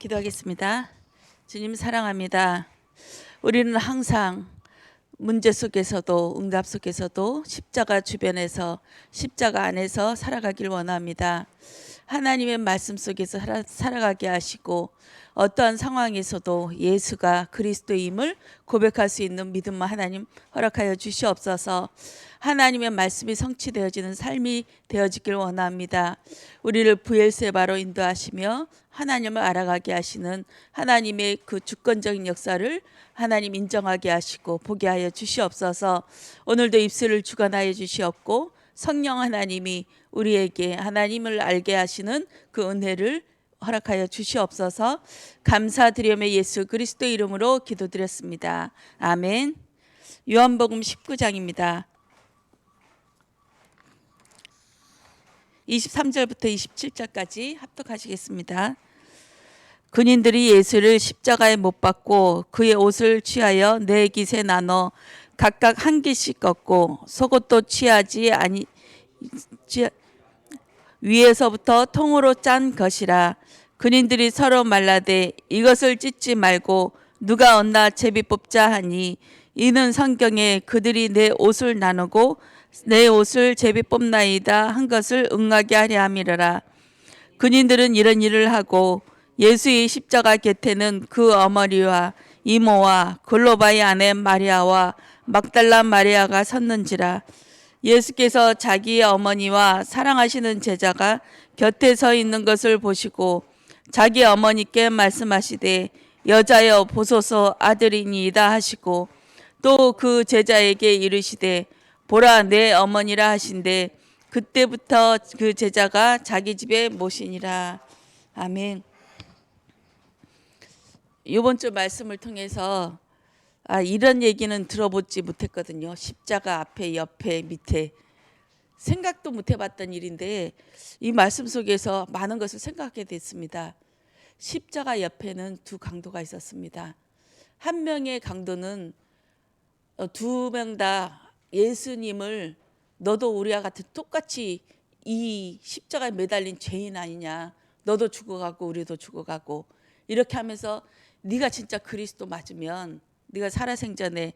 기도하겠습니다. 주님 사랑합니다. 우리는 항상 문제 속에서도 응답 속에서도 십자가 주변에서 십자가 안에서 살아가길 원합니다. 하나님의 말씀 속에서 살아가게 하시고 어떠한 상황에서도 예수가 그리스도임을 고백할 수 있는 믿음만 하나님 허락하여 주시옵소서. 하나님의 말씀이 성취되어지는 삶이 되어지길 원합니다. 우리를 브엘세바로 인도하시며 하나님을 알아가게 하시는 하나님의 그 주권적인 역사를 하나님 인정하게 하시고 보게 하여 주시옵소서. 오늘도 입술을 주관하여 주시옵고 성령 하나님이 우리에게 하나님을 알게 하시는 그 은혜를 허락하여 주시옵소서. 감사드리며 예수 그리스도 이름으로 기도드렸습니다. 아멘. 요한복음 19장입니다. 23절부터 27절까지 합독하시겠습니다. 군인들이 예수를 십자가에 못 박고 그의 옷을 취하여 네 깃에 나눠 각각 한 깃씩 꺾고 속옷도 위에서부터 통으로 짠 것이라. 군인들이 서로 말라되 이것을 찢지 말고 누가 얻나 제비 뽑자 하니 이는 성경에 그들이 내 옷을 나누고 내 옷을 제비 뽑나이다 한 것을 응하게 하려 함이라. 군인들은 이런 일을 하고 예수의 십자가 곁에는 그 어머니와 이모와 골로바의 아내 마리아와 막달라 마리아가 섰는지라. 예수께서 자기의 어머니와 사랑하시는 제자가 곁에 서 있는 것을 보시고 자기 어머니께 말씀하시되 여자여 보소서 아들이니이다 하시고 또 그 제자에게 이르시되 보라 내 어머니라 하신대 그때부터 그 제자가 자기 집에 모시니라. 아멘. 이번 주 말씀을 통해서 이런 얘기는 들어보지 못했거든요. 십자가 앞에 옆에 밑에 생각도 못 해봤던 일인데 이 말씀 속에서 많은 것을 생각하게 됐습니다. 십자가 옆에는 두 강도가 있었습니다. 한 명의 강도는 두 명 다 예수님을 너도 우리와 같이 똑같이 이 십자가에 매달린 죄인 아니냐, 너도 죽어가고 우리도 죽어가고 이렇게 하면서 네가 진짜 그리스도 맞으면 네가 살아생전에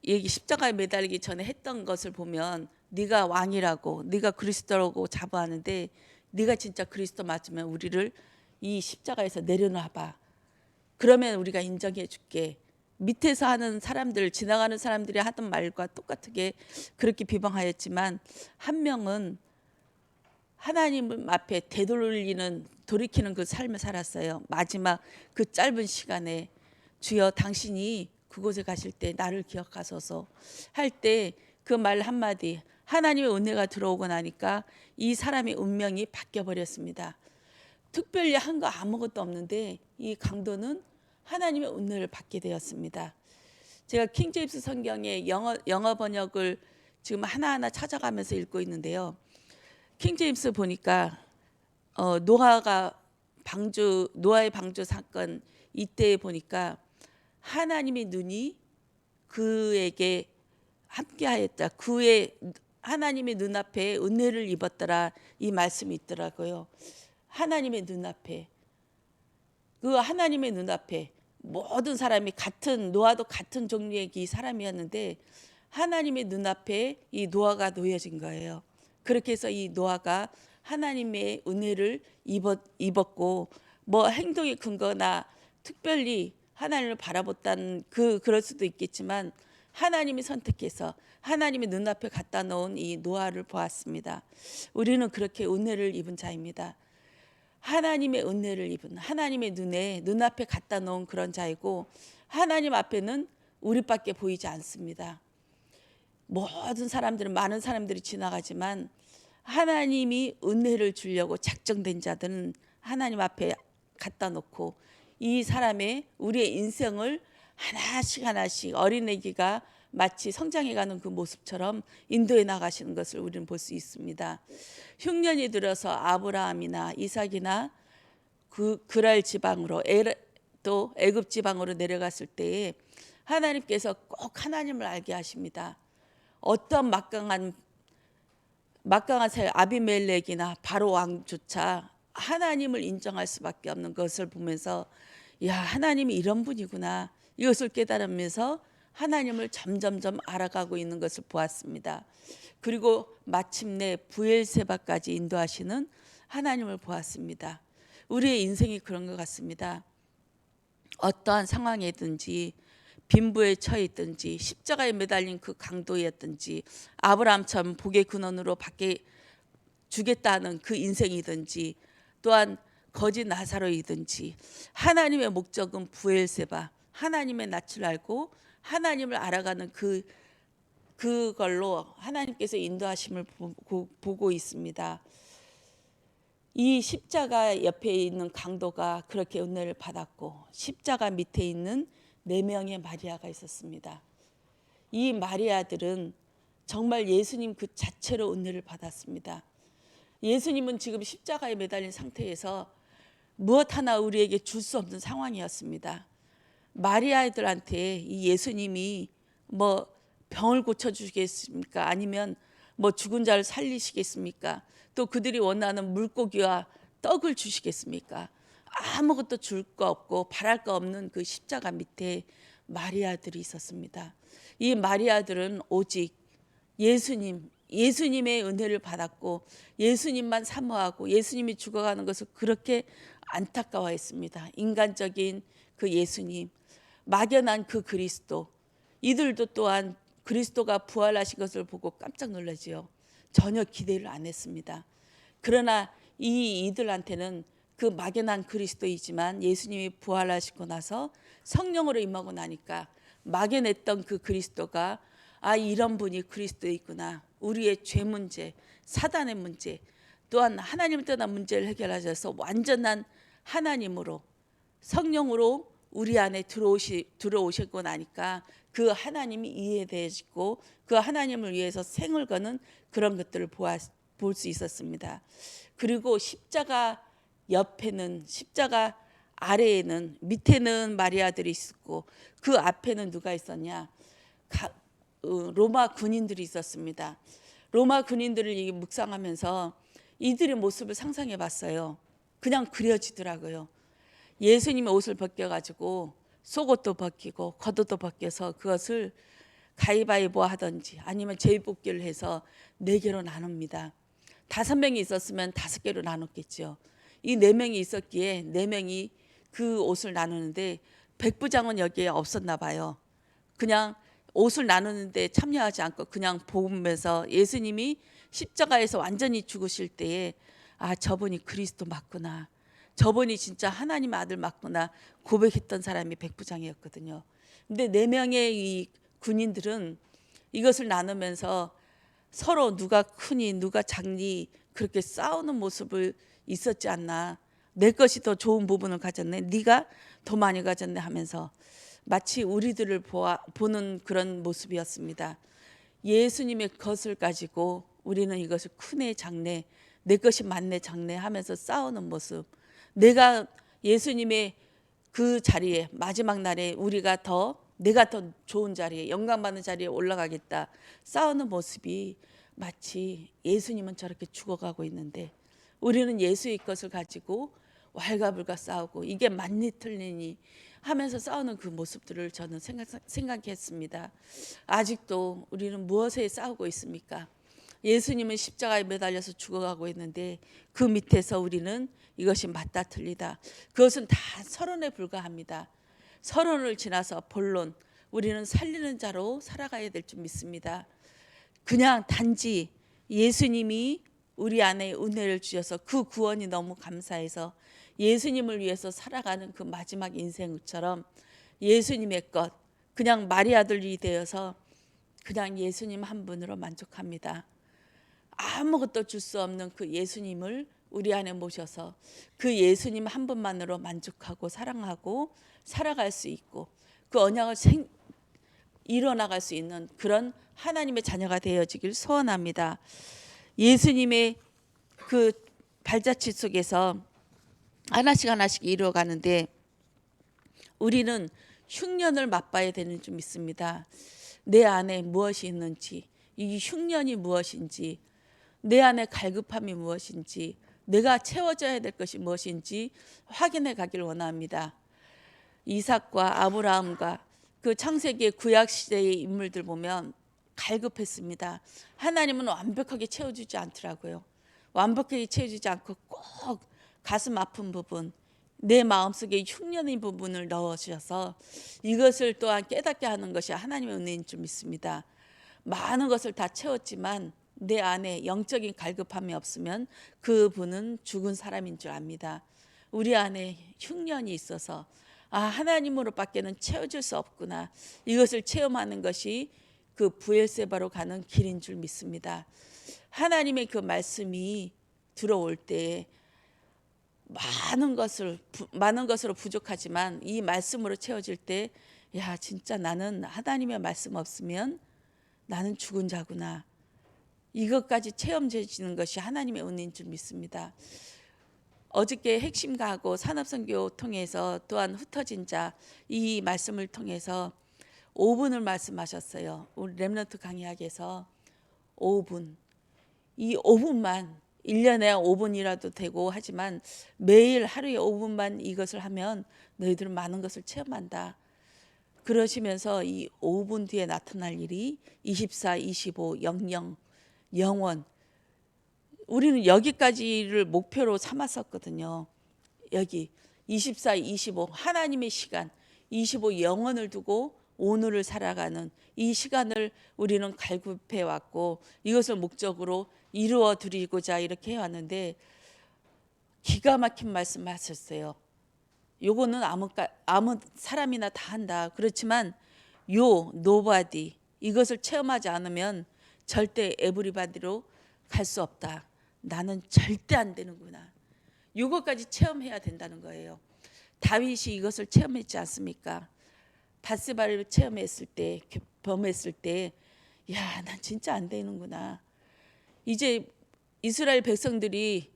여기 십자가에 매달리기 전에 했던 것을 보면 네가 왕이라고 네가 그리스도라고 자부하는데 네가 진짜 그리스도 맞으면 우리를 이 십자가에서 내려놔봐. 그러면 우리가 인정해 줄게. 밑에서 하는 사람들, 지나가는 사람들이 하던 말과 똑같게 그렇게 비방하였지만 한 명은 하나님 앞에 돌이키는 그 삶을 살았어요. 마지막 그 짧은 시간에 주여 당신이 그곳에 가실 때 나를 기억하소서 할 때 그 말 한마디 하나님의 은혜가 들어오고 나니까 이 사람의 운명이 바뀌어 버렸습니다. 특별히 한 거 아무것도 없는데 이 강도는 하나님의 은혜를 받게 되었습니다. 제가 킹제임스 성경의 영어 번역을 지금 하나하나 찾아가면서 읽고 있는데요. 킹제임스 보니까 노아의 방주 사건 이때 보니까 하나님의 눈이 그에게 함께하였다. 그의 하나님의 눈앞에 은혜를 입었더라 이 말씀이 있더라고요. 하나님의 눈앞에 그 하나님의 눈앞에 모든 사람이 노아도 같은 종류의 이 사람이었는데 하나님의 눈앞에 이 노아가 놓여진 거예요. 그렇게 해서 이 노아가 하나님의 은혜를 입었고 뭐 행동의 근거나 특별히 하나님을 바라봤다는 그럴 수도 있겠지만 하나님이 선택해서 하나님의 눈앞에 갖다 놓은 이 노아를 보았습니다. 우리는 그렇게 은혜를 입은 자입니다. 하나님의 은혜를 입은 하나님의 눈앞에 갖다 놓은 그런 자이고 하나님 앞에는 우리밖에 보이지 않습니다. 많은 사람들이 지나가지만 하나님이 은혜를 주려고 작정된 자들은 하나님 앞에 갖다 놓고 이 사람의 우리의 인생을 하나씩 어린애기가 마치 성장해가는 그 모습처럼 인도해 나가시는 것을 우리는 볼 수 있습니다. 흉년이 들어서 아브라함이나 이삭이나 그랄 지방으로 또 애굽 지방으로 내려갔을 때에 하나님께서 꼭 하나님을 알게 하십니다. 어떤 막강한 아비멜렉이나 바로 왕조차 하나님을 인정할 수밖에 없는 것을 보면서 야, 하나님이 이런 분이구나. 이것을 깨달으면서 하나님을 점점점 알아가고 있는 것을 보았습니다. 그리고 마침내 부엘세바까지 인도하시는 하나님을 보았습니다. 우리의 인생이 그런 것 같습니다. 어떠한 상황이든지 빈부에 처해 있든지 십자가에 매달린 그 강도였든지 아브라함처럼 복의 근원으로 받게 주겠다는 그 인생이든지 또한 거짓 나사로이든지 하나님의 목적은 부엘세바, 하나님의 낯을 알고 하나님을 알아가는 그걸로 하나님께서 인도하심을 보고 있습니다. 이 십자가 옆에 있는 강도가 그렇게 은혜를 받았고 십자가 밑에 있는 4명의 마리아가 있었습니다. 이 마리아들은 정말 예수님 그 자체로 은혜를 받았습니다. 예수님은 지금 십자가에 매달린 상태에서 무엇 하나 우리에게 줄 수 없는 상황이었습니다. 마리아들한테 이 예수님이 뭐 병을 고쳐주시겠습니까? 아니면 뭐 죽은 자를 살리시겠습니까? 또 그들이 원하는 물고기와 떡을 주시겠습니까? 아무것도 줄 거 없고 바랄 거 없는 그 십자가 밑에 마리아들이 있었습니다. 이 마리아들은 오직 예수님의 은혜를 받았고 예수님만 사모하고 예수님이 죽어가는 것을 그렇게 안타까워했습니다. 인간적인 그 예수님, 막연한 그 그리스도, 이들도 또한 그리스도가 부활하신 것을 보고 깜짝 놀라지요. 전혀 기대를 안 했습니다. 그러나 이들한테는 그 막연한 그리스도이지만 예수님이 부활하시고 나서 성령으로 임하고 나니까 막연했던 그 그리스도가 아, 이런 분이 그리스도이구나. 우리의 죄 문제, 사단의 문제, 또한 하나님을 떠난 문제를 해결하셔서 완전한 하나님으로 성령으로 우리 안에 들어오시고 나니까 그 하나님이 이해되어지고 그 하나님을 위해서 생을 거는 그런 것들을 볼 수 있었습니다. 그리고 십자가 옆에는 십자가 아래에는 밑에는 마리아들이 있었고 그 앞에는 누가 있었냐? 로마 군인들이 있었습니다. 로마 군인들을 묵상하면서 이들의 모습을 상상해 봤어요. 그냥 그려지더라고요. 예수님의 옷을 벗겨가지고 속옷도 벗기고 겉옷도 벗겨서 그것을 가위바위보 하든지 아니면 제비뽑기를 해서 4개로 나눕니다. 5명이 있었으면 5개로 나눴겠죠. 이 4명이 있었기에 4명이 그 옷을 나누는데 백부장은 여기에 없었나 봐요. 그냥 옷을 나누는데 참여하지 않고 그냥 보면서 예수님이 십자가에서 완전히 죽으실 때에 아, 저분이 그리스도 맞구나, 저분이 진짜 하나님의 아들 맞구나 고백했던 사람이 백부장이었거든요. 근데 4명의 이 군인들은 이것을 나누면서 서로 누가 크니 누가 작니 그렇게 싸우는 모습을 있었지 않나. 내 것이 더 좋은 부분을 가졌네, 네가 더 많이 가졌네 하면서 마치 우리들을 보는 그런 모습이었습니다. 예수님의 것을 가지고 우리는 이것을 크네 작네, 내 것이 많네 작네 하면서 싸우는 모습. 내가 예수님의 그 자리에 마지막 날에 내가 더 좋은 자리에 영광받는 자리에 올라가겠다 싸우는 모습이 마치 예수님은 저렇게 죽어가고 있는데 우리는 예수의 것을 가지고 왈가불가 싸우고 이게 맞니 틀리니 하면서 싸우는 그 모습들을 저는 생각했습니다. 아직도 우리는 무엇에 싸우고 있습니까? 예수님은 십자가에 매달려서 죽어가고 있는데 그 밑에서 우리는 이것이 맞다 틀리다, 그것은 다 서론에 불과합니다. 서론을 지나서 본론, 우리는 살리는 자로 살아가야 될 줄 믿습니다. 그냥 단지 예수님이 우리 안에 은혜를 주셔서 그 구원이 너무 감사해서 예수님을 위해서 살아가는 그 마지막 인생처럼 예수님의 것, 그냥 마리아들이 되어서 그냥 예수님 한 분으로 만족합니다. 아무것도 줄 수 없는 그 예수님을 우리 안에 모셔서 그 예수님 한 분만으로 만족하고 사랑하고 살아갈 수 있고 그 언약을 이뤄나갈 수 있는 그런 하나님의 자녀가 되어지길 소원합니다. 예수님의 그 발자취 속에서 하나씩 이루어가는데 우리는 흉년을 맛봐야 되는 줄 믿습니다. 내 안에 무엇이 있는지, 이 흉년이 무엇인지, 내 안에 갈급함이 무엇인지, 내가 채워져야 될 것이 무엇인지 확인해 가길 원합니다. 이삭과 아브라함과 그 창세기의 구약 시대의 인물들 보면 갈급했습니다. 하나님은 완벽하게 채워주지 않더라고요. 완벽하게 채워주지 않고 꼭 가슴 아픈 부분, 내 마음속에 흉년의 부분을 넣으셔서 이것을 또한 깨닫게 하는 것이 하나님의 은혜인 줄 믿습니다. 많은 것을 다 채웠지만 내 안에 영적인 갈급함이 없으면 그분은 죽은 사람인 줄 압니다. 우리 안에 흉년이 있어서 하나님으로밖에는 채워줄 수 없구나. 이것을 체험하는 것이 그 부엘세바로 가는 길인 줄 믿습니다. 하나님의 그 말씀이 들어올 때 많은 것으로 부족하지만 이 말씀으로 채워질 때, 야, 진짜 나는 하나님의 말씀 없으면 나는 죽은 자구나. 이것까지 체험되어지는 것이 하나님의 은혜인 줄 믿습니다. 어저께 핵심가하고 산업선교 통해서 또한 흩어진 자 이 말씀을 통해서 5분을 말씀하셨어요. 우리 렘넌트 강의학에서 5분. 이 5분만 1년에 5분이라도 되고 하지만 매일 하루에 5분만 이것을 하면 너희들은 많은 것을 체험한다. 그러시면서 이 5분 뒤에 나타날 일이 24, 25, 00, 영원. 우리는 여기까지를 목표로 삼았었거든요. 여기 24, 25 하나님의 시간, 25 영원을 두고 오늘을 살아가는 이 시간을 우리는 갈급해 왔고 이것을 목적으로 이루어 드리고자 이렇게 해왔는데 기가 막힌 말씀하셨어요. 요거는 아무 사람이나 다 한다. 그렇지만 nobody 이것을 체험하지 않으면 절대 에브리바디로 갈 수 없다. 나는 절대 안 되는구나. 이것까지 체험해야 된다는 거예요. 다윗이 이것을 체험했지 않습니까? 밧세바를 체험했을 때, 범했을 때, 야, 난 진짜 안 되는구나. 이제 이스라엘 백성들이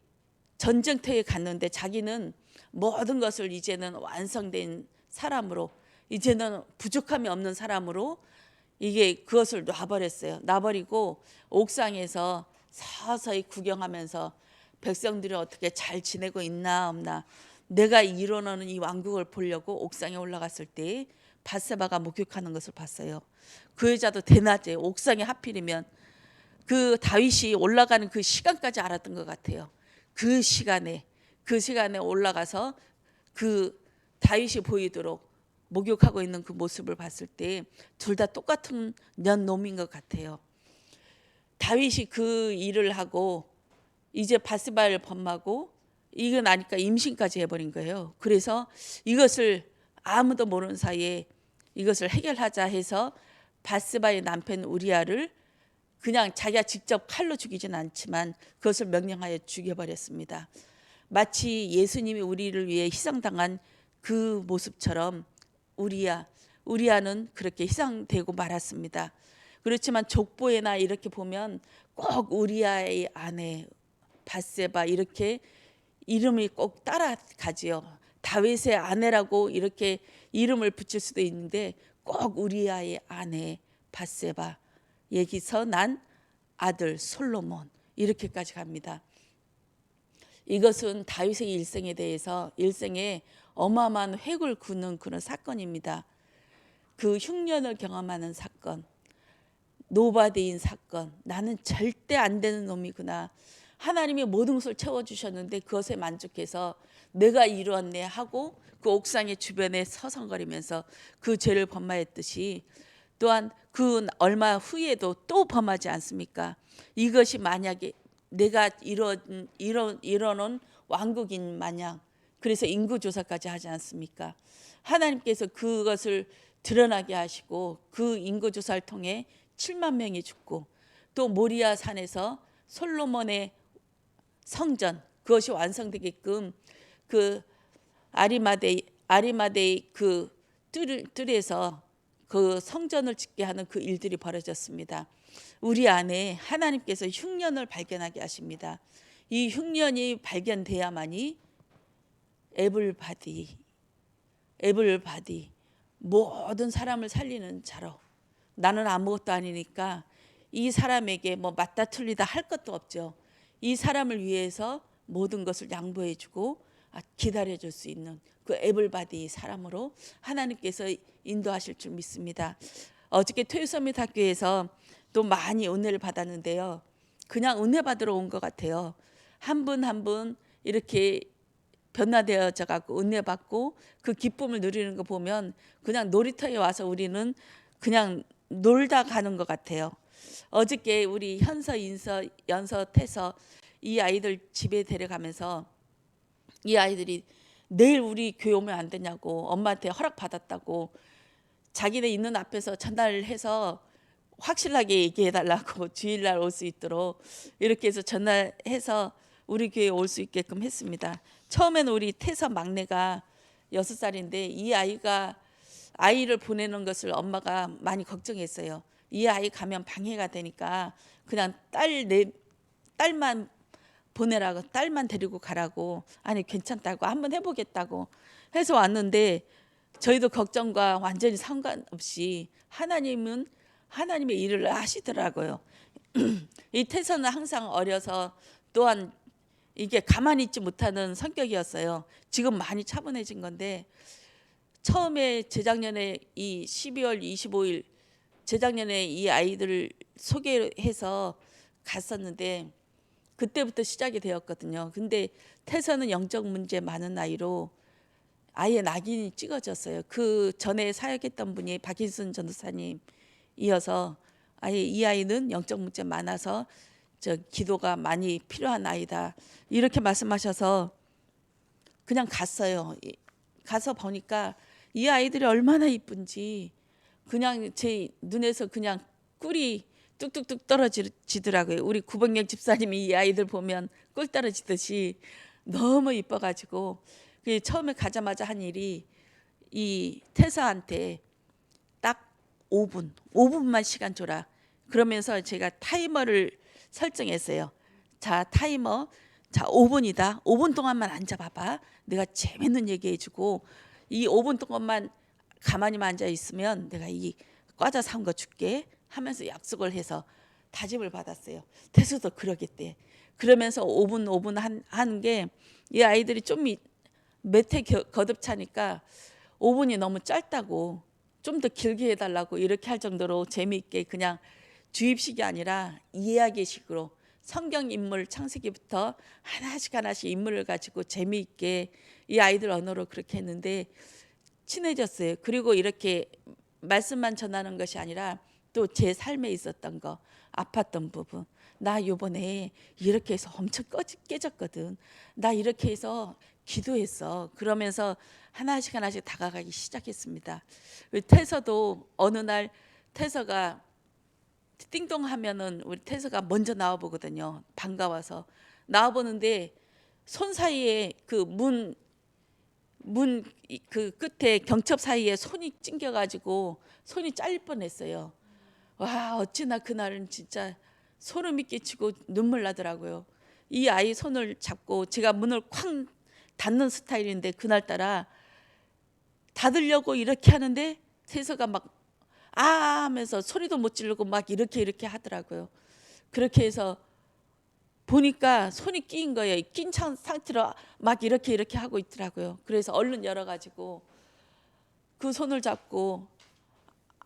전쟁터에 갔는데 자기는 모든 것을 이제는 완성된 사람으로, 이제는 부족함이 없는 사람으로 이게 그것을 놔버렸어요. 놔버리고 옥상에서 서서히 구경하면서 백성들이 어떻게 잘 지내고 있나 없나 내가 이뤄놓은 이 왕국을 보려고 옥상에 올라갔을 때 밧세바가 목욕하는 것을 봤어요. 그 여자도 대낮에 옥상에 하필이면 그 다윗이 올라가는 그 시간까지 알았던 것 같아요. 그 시간에 올라가서 그 다윗이 보이도록 목욕하고 있는 그 모습을 봤을 때 둘 다 똑같은 년놈인 것 같아요. 다윗이 그 일을 하고 이제 밧세바를 범하고 이거 나니까 임신까지 해버린 거예요. 그래서 이것을 아무도 모르는 사이에 이것을 해결하자 해서 밧세바의 남편 우리아를 그냥 자기가 직접 칼로 죽이진 않지만 그것을 명령하여 죽여버렸습니다. 마치 예수님이 우리를 위해 희생당한 그 모습처럼 우리아는 그렇게 희생되고 말았습니다. 그렇지만 족보에나 이렇게 보면 꼭 우리아의 아내 밧세바 이렇게 이름이 꼭 따라가지요. 다윗의 아내라고 이렇게 이름을 붙일 수도 있는데 꼭 우리아의 아내 밧세바 여기서 난 아들 솔로몬 이렇게까지 갑니다. 이것은 다윗의 일생에 어마어마한 획을 그는 그런 사건입니다. 그 흉년을 경험하는 사건, 노바디인 사건, 나는 절대 안 되는 놈이구나. 하나님이 모든 것을 채워주셨는데 그것에 만족해서 내가 이루었네 하고 그 옥상의 주변에 서성거리면서 그 죄를 범하였듯이 또한 그 얼마 후에도 또 범하지 않습니까? 이것이 만약에 내가 이뤄놓은 왕국인 마냥 그래서 인구조사까지 하지 않습니까? 하나님께서 그것을 드러나게 하시고 그 인구조사를 통해 7만 명이 죽고 또 모리아 산에서 솔로몬의 성전 그것이 완성되게끔 그 아리마데의 그 뜰에서 그 성전을 짓게 하는 그 일들이 벌어졌습니다. 우리 안에 하나님께서 흉년을 발견하게 하십니다. 이 흉년이 발견돼야만이 에블바디 모든 사람을 살리는 자로 나는 아무것도 아니니까 이 사람에게 뭐 맞다 틀리다 할 것도 없죠. 이 사람을 위해서 모든 것을 양보해주고 기다려줄 수 있는 그 에블바디 사람으로 하나님께서 인도하실 줄 믿습니다. 어저께 토요서밋 학교에서 또 많이 은혜를 받았는데요. 그냥 은혜 받으러 온 것 같아요. 한 분 한 분 이렇게 변화되어져 갖고 은혜 받고 그 기쁨을 누리는 거 보면 그냥 놀이터에 와서 우리는 그냥 놀다 가는 것 같아요. 어저께 우리 현서, 인서, 연서, 태서 이 아이들 집에 데려가면서 이 아이들이 내일 우리 교회 오면 안 되냐고 엄마한테 허락 받았다고 자기네 있는 앞에서 전달해서 확실하게 얘기해 달라고 주일날 올 수 있도록 이렇게 해서 전달해서 우리 교회에 올 수 있게끔 했습니다. 처음에는 우리 태서 막내가 6살인데 이 아이를 보내는 것을 엄마가 많이 걱정했어요. 이 아이 가면 방해가 되니까 그냥 딸만 보내라고, 딸만 데리고 가라고. 아니 괜찮다고, 한번 해보겠다고 해서 왔는데 저희도 걱정과 완전히 상관없이 하나님은 하나님의 일을 하시더라고요. 이 태서는 항상 어려서 또한 이게 가만히 있지 못하는 성격이었어요. 지금 많이 차분해진 건데 처음에 재작년에 이 12월 25일 재작년에 이 아이들을 소개해서 갔었는데 그때부터 시작이 되었거든요. 근데 태서는 영적 문제 많은 아이로 아예 낙인이 찍어졌어요. 그 전에 사역했던 분이 박인순 전도사님이어서 아예 이 아이는 영적 문제 많아서 기도가 많이 필요한 아이다 이렇게 말씀하셔서 그냥 갔어요. 가서 보니까 이 아이들이 얼마나 이쁜지 그냥 제 눈에서 그냥 꿀이 뚝뚝뚝 떨어지더라고요. 우리 구봉영 집사님이 이 아이들 보면 꿀 떨어지듯이 너무 이뻐가지고 처음에 가자마자 한 일이 이 태서한테 딱 5분만 시간 줘라. 그러면서 제가 타이머를 설정했어요. 자, 타이머. 자, 5분이다. 5분 동안만 앉아봐봐. 내가 재밌는 얘기 해주고 이 5분 동안만 가만히만 앉아 있으면 내가 이 과자 산 거 줄게 하면서 약속을 해서 다짐을 받았어요. 태서도 그러겠대. 그러면서 5분 하는 게 이 아이들이 좀 몇 해 거듭차니까 5분이 너무 짧다고 좀 더 길게 해달라고 이렇게 할 정도로 재미있게 그냥 주입식이 아니라 이야기식으로 성경 인물 창세기부터 하나씩 인물을 가지고 재미있게 이 아이들 언어로 그렇게 했는데 친해졌어요. 그리고 이렇게 말씀만 전하는 것이 아니라 또 제 삶에 있었던 거, 아팠던 부분. 나 요번에 이렇게 해서 엄청 깨졌거든. 나 이렇게 해서 기도했어. 그러면서 하나씩 다가가기 시작했습니다. 태서도 어느 날 태서가 띵동 하면은 우리 태서가 먼저 나와 보거든요. 반가워서 나와 보는데 손 사이에 그 문 그 끝에 경첩 사이에 손이 찡겨 가지고 손이 잘릴 뻔했어요. 와, 어찌나 그날은 진짜 소름이 끼치고 눈물 나더라고요. 이 아이 손을 잡고 제가 문을 쾅 닫는 스타일인데 그날따라 닫으려고 이렇게 하는데 태서가 막 하면서 소리도 못 지르고 막 이렇게 하더라고요. 그렇게 해서 보니까 손이 끼인 거예요. 낀 상태로 막 이렇게 하고 있더라고요. 그래서 얼른 열어가지고 그 손을 잡고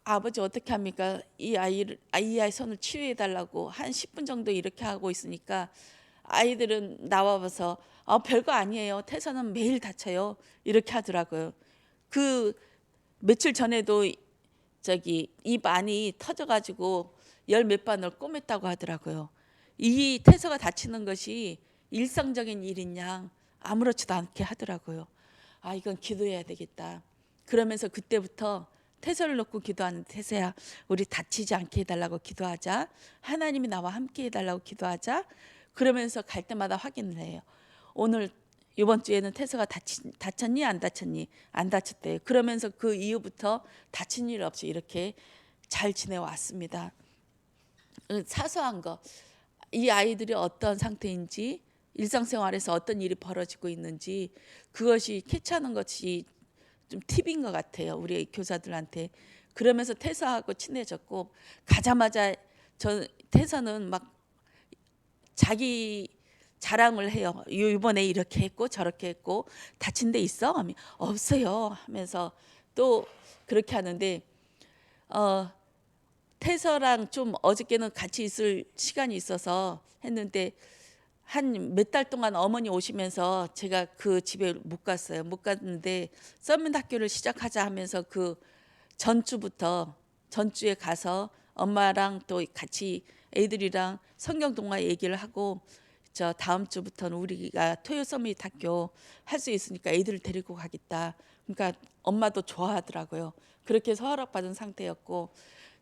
아버지 어떻게 합니까? 이 아이 손을 치유해 달라고 한 10분 정도 이렇게 하고 있으니까 아이들은 나와봐서 별거 아니에요. 태서는 매일 다쳐요. 이렇게 하더라고요. 그 며칠 전에도 입 안이 터져가지고 열 몇 번을 꼬맸다고 하더라고요. 이 태서가 다치는 것이 일상적인 일인 양 아무렇지도 않게 하더라고요. 이건 기도해야 되겠다. 그러면서 그때부터 태서를 놓고 기도하는 태서야 우리 다치지 않게 해달라고 기도하자. 하나님이 나와 함께 해달라고 기도하자. 그러면서 갈 때마다 확인을 해요. 오늘 이번 주에는 태서가 다쳤니 안 다쳤니? 안 다쳤대요. 그러면서 그 이후부터 다친 일 없이 이렇게 잘 지내왔습니다. 사소한 거, 이 아이들이 어떤 상태인지 일상생활에서 어떤 일이 벌어지고 있는지 그것이 캐치하는 것이 좀 팁인 것 같아요. 우리 교사들한테. 그러면서 태서하고 친해졌고 가자마자 태서는 막 자기 자랑을 해요. 이번에 이렇게 했고 저렇게 했고 다친 데 있어? 하면 없어요 하면서 또 그렇게 하는데 태서랑 좀 어저께는 같이 있을 시간이 있어서 했는데 한 몇 달 동안 어머니 오시면서 제가 그 집에 못 갔어요. 못 갔는데 서밋 학교를 시작하자 하면서 그 전주에 가서 엄마랑 또 같이 애들이랑 성경 동화 얘기를 하고 저 다음 주부터는 우리가 토요 서밋 학교 할 수 있으니까 애들을 데리고 가겠다. 그러니까 엄마도 좋아하더라고요. 그렇게 해서 허락받은 상태였고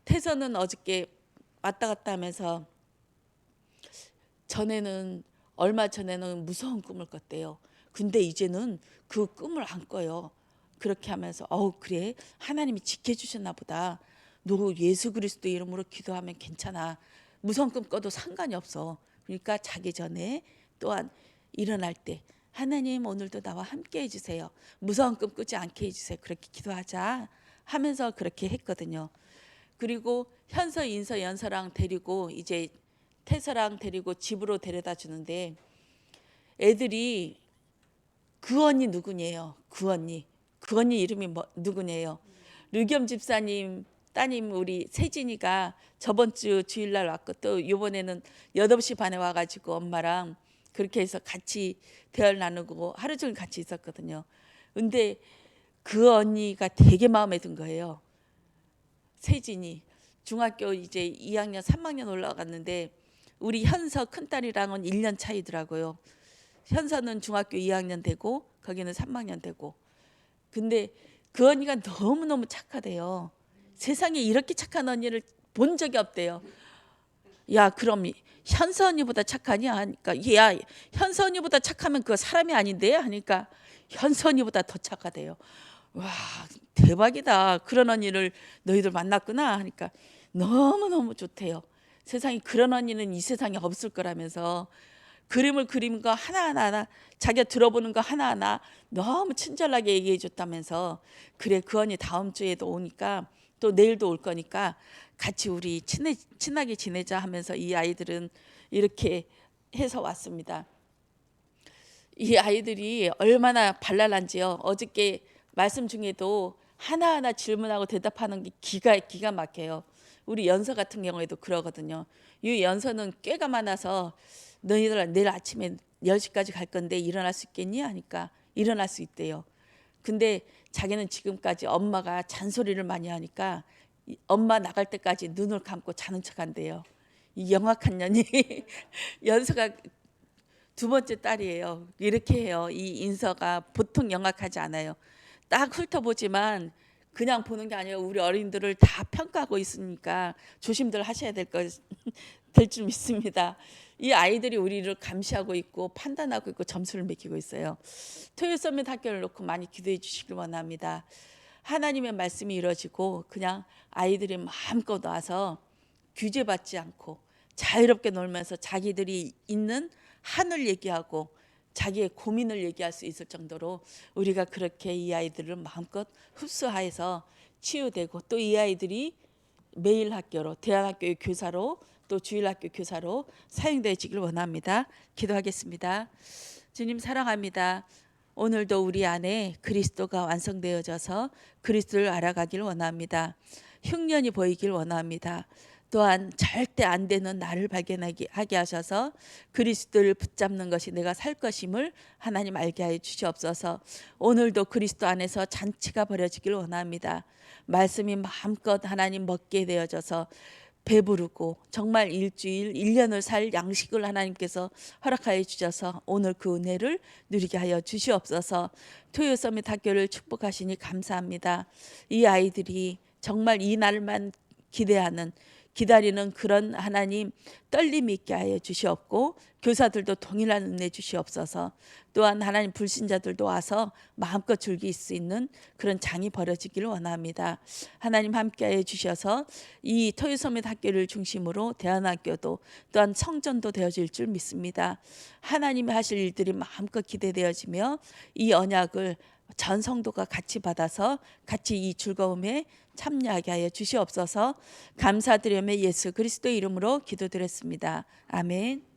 태서는 어저께 왔다 갔다 하면서 얼마 전에는 무서운 꿈을 꿨대요. 근데 이제는 그 꿈을 안 꿔요. 그렇게 하면서 그래 하나님이 지켜주셨나 보다. 너 예수 그리스도 이름으로 기도하면 괜찮아. 무서운 꿈 꿔도 상관이 없어. 그러니까 자기 전에 또한 일어날 때 하나님 오늘도 나와 함께 해주세요. 무서운 꿈 꾸지 않게 해주세요. 그렇게 기도하자 하면서 그렇게 했거든요. 그리고 현서, 인서, 연서랑 데리고 이제 태서랑 데리고 집으로 데려다 주는데 애들이 그 언니 누구냐요? 그 언니 이름이 누구냐요? 류겸 집사님 따님 우리 세진이가 저번 주 주일날 왔고 또 이번에는 8시 반에 와가지고 엄마랑 그렇게 해서 같이 대화를 나누고 하루 종일 같이 있었거든요. 근데 그 언니가 되게 마음에 든 거예요. 세진이 중학교 이제 2학년 3학년 올라갔는데 우리 현서 큰딸이랑은 1년 차이더라고요. 현서는 중학교 2학년 되고 거기는 3학년 되고. 근데 그 언니가 너무너무 착하대요. 세상에 이렇게 착한 언니를 본 적이 없대요. 야 그럼 현서 언니보다 착하냐 하니까 야 현서 언니보다 착하면 그 사람이 아닌데 하니까 현서 언니보다 더 착하대요. 와 대박이다. 그런 언니를 너희들 만났구나 하니까 너무너무 좋대요. 세상에 그런 언니는 이 세상에 없을 거라면서 그림을 그리는 거 하나하나 자기가 들어보는 거 하나하나 너무 친절하게 얘기해 줬다면서 그래 그 언니 다음 주에도 오니까 또 내일도 올 거니까 같이 우리 친하게 지내자 하면서 이 아이들은 이렇게 해서 왔습니다. 이 아이들이 얼마나 발랄한지요. 어저께 말씀 중에도 하나하나 질문하고 대답하는 게 기가 막혀요. 우리 연서 같은 경우에도 그러거든요. 이 연서는 꾀가 많아서 너희들 내일 아침에 10시까지 갈 건데 일어날 수 있겠니? 하니까 일어날 수 있대요. 근데 자기는 지금까지 엄마가 잔소리를 많이 하니까 엄마 나갈 때까지 눈을 감고 자는 척한대요. 이 영악한 년이 연서가 두 번째 딸이에요. 이렇게 해요. 이 인서가 보통 영악하지 않아요. 딱 훑어보지만 그냥 보는 게 아니라 우리 어린이들을 다 평가하고 있으니까 조심들 하셔야 될 줄 믿습니다. 이 아이들이 우리를 감시하고 있고 판단하고 있고 점수를 매기고 있어요. 토요 서밋 학교를 놓고 많이 기도해 주시길 원합니다. 하나님의 말씀이 이루어지고 그냥 아이들이 마음껏 와서 규제받지 않고 자유롭게 놀면서 자기들이 있는 한을 얘기하고 자기의 고민을 얘기할 수 있을 정도로 우리가 그렇게 이 아이들을 마음껏 흡수하여서 치유되고 또 이 아이들이 매일 학교로 대안학교의 교사로 또 주일학교 교사로 사용되어지길 원합니다. 기도하겠습니다. 주님 사랑합니다. 오늘도 우리 안에 그리스도가 완성되어져서 그리스도를 알아가길 원합니다. 흉년이 보이길 원합니다. 또한 절대 안 되는 나를 발견하게 하셔서 그리스도를 붙잡는 것이 내가 살 것임을 하나님 알게 하여 주시옵소서. 오늘도 그리스도 안에서 잔치가 벌어지길 원합니다. 말씀이 마음껏 하나님 먹게 되어져서 배부르고 정말 일주일 1년을 살 양식을 하나님께서 허락하여 주셔서 오늘 그 은혜를 누리게 하여 주시옵소서. 토요 서밋 학교를 축복하시니 감사합니다. 이 아이들이 정말 이 날만 기다리는 그런 하나님 떨림이 있게 하여 주시옵고 교사들도 동일한 은혜 주시옵소서. 또한 하나님 불신자들도 와서 마음껏 즐길 수 있는 그런 장이 벌어지기를 원합니다. 하나님 함께하여 주셔서 이 토요 서밋 학교를 중심으로 대안학교도 또한 성전도 되어질 줄 믿습니다. 하나님이 하실 일들이 마음껏 기대되어지며 이 언약을 전 성도가 같이 받아서 같이 이 즐거움에 참여하게 하여 주시옵소서. 감사드리며 예수 그리스도 이름으로 기도드렸습니다. 아멘.